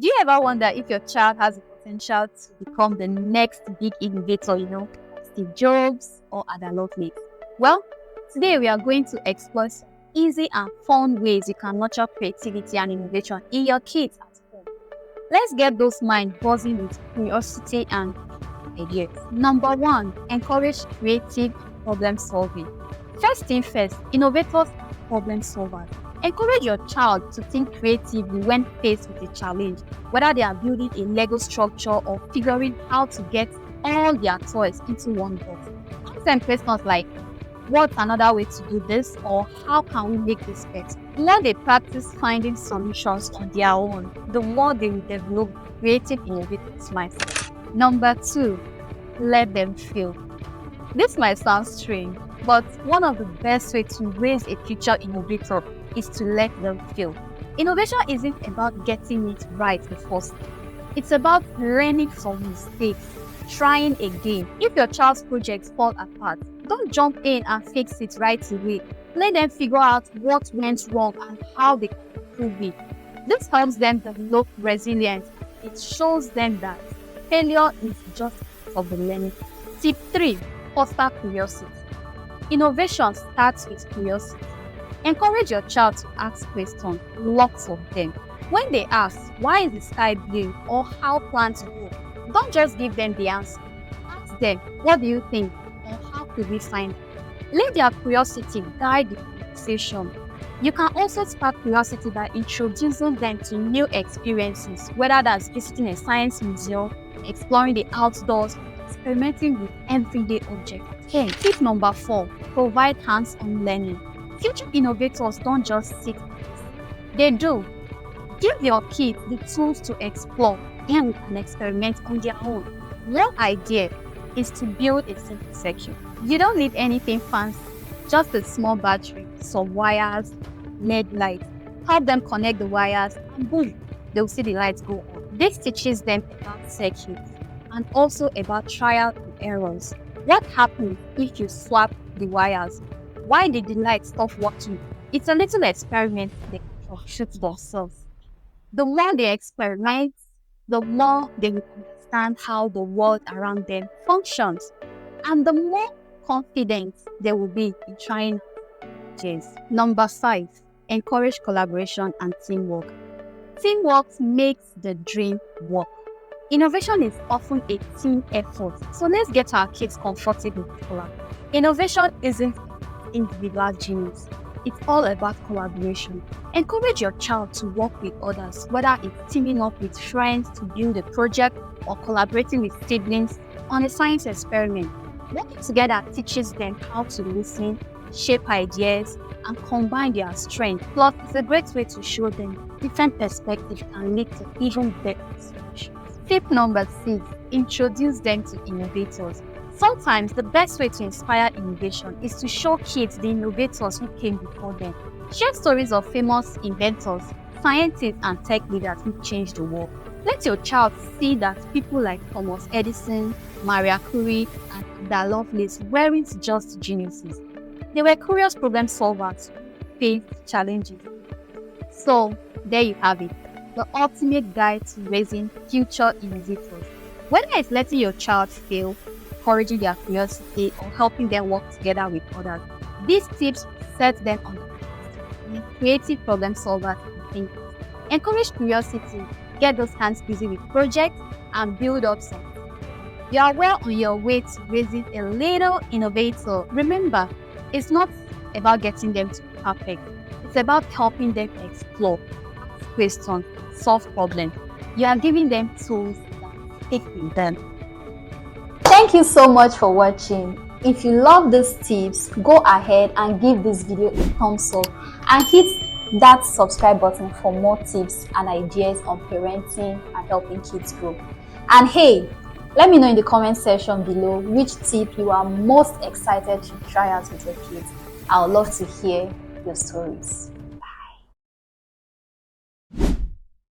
Do you ever wonder if your child has the potential to become the next big innovator, Steve Jobs or Ada Lovelace? Well, today we are going to explore some easy and fun ways you can nurture creativity and innovation in your kids at home. Let's get those minds buzzing with curiosity and ideas. Number 1, encourage creative problem solving. First thing first, innovators are problem solvers. Encourage your child to think creatively when faced with a challenge, whether they are building a Lego structure or figuring how to get all their toys into one box. Ask them questions like, what's another way to do this, or how can we make this better? The more they practice finding solutions on their own, the more they will develop creative innovative mindset. Number 2, let them fail. This might sound strange, but one of the best ways to raise a future innovator is to let them fail. Innovation isn't about getting it right the first time. It's about learning from mistakes, trying again. If your child's projects fall apart, don't jump in and fix it right away. Let them figure out what went wrong and how they can improve it. This helps them develop resilience. It shows them that failure is just part of the learning. Tip 3, foster curiosity. Innovation starts with curiosity. Encourage your child to ask questions, lots of them. When they ask, why is the sky blue, or how plants grow, don't just give them the answer. Ask them, what do you think, or how could we find it? Let their curiosity guide the conversation. You can also spark curiosity by introducing them to new experiences, whether that's visiting a science museum, exploring the outdoors, experimenting with everyday objects. Tip number 4, provide hands-on learning. Future innovators don't just sit, they do. Give your kids the tools to explore and experiment on their own. One idea is to build a simple section. You don't need anything fancy, just a small battery, some wires, LED lights. Help them connect the wires and boom, they'll see the lights go on. This teaches them about circuits and also about trial and errors. What happens if you swap the wires? Why did the light stop working? It's a little experiment they can shoot themselves. The more they experiment, the more they will understand how the world around them functions, and the more confident they will be in trying things. Number 5, encourage collaboration and teamwork. Teamwork makes the dream work. Innovation is often a team effort, so let's get our kids comfortable with collaboration. Innovation isn't individual genius. It's all about collaboration. Encourage your child to work with others, whether it's teaming up with friends to build a project or collaborating with siblings on a science experiment. Working together teaches them how to listen, shape ideas, and combine their strengths. Plus, it's a great way to show them different perspectives and lead to even better solutions. Tip number 6, introduce them to innovators. Sometimes the best way to inspire innovation is to show kids the innovators who came before them. Share stories of famous inventors, scientists, and tech leaders who changed the world. Let your child see that people like Thomas Edison, Maria Curie, and Ada Lovelace weren't just geniuses. They were curious problem solvers who faced challenges. So, there you have it, the ultimate guide to raising future innovators. Whether it's letting your child fail, encouraging their curiosity, or helping them work together with others, these tips set them on the path to be creative problem solvers and thinkers. Encourage curiosity, get those hands busy with projects, and build up something. You are well on your way to raising a little innovator. Remember, it's not about getting them to be perfect. It's about helping them explore, ask questions, solve problems. You are giving them tools that stick with them. Thank you so much for watching. If you love these tips, go ahead and give this video a thumbs up and hit that subscribe button for more tips and ideas on parenting and helping kids grow. And hey, let me know in the comment section below which tip you are most excited to try out with your kids. I would love to hear your stories.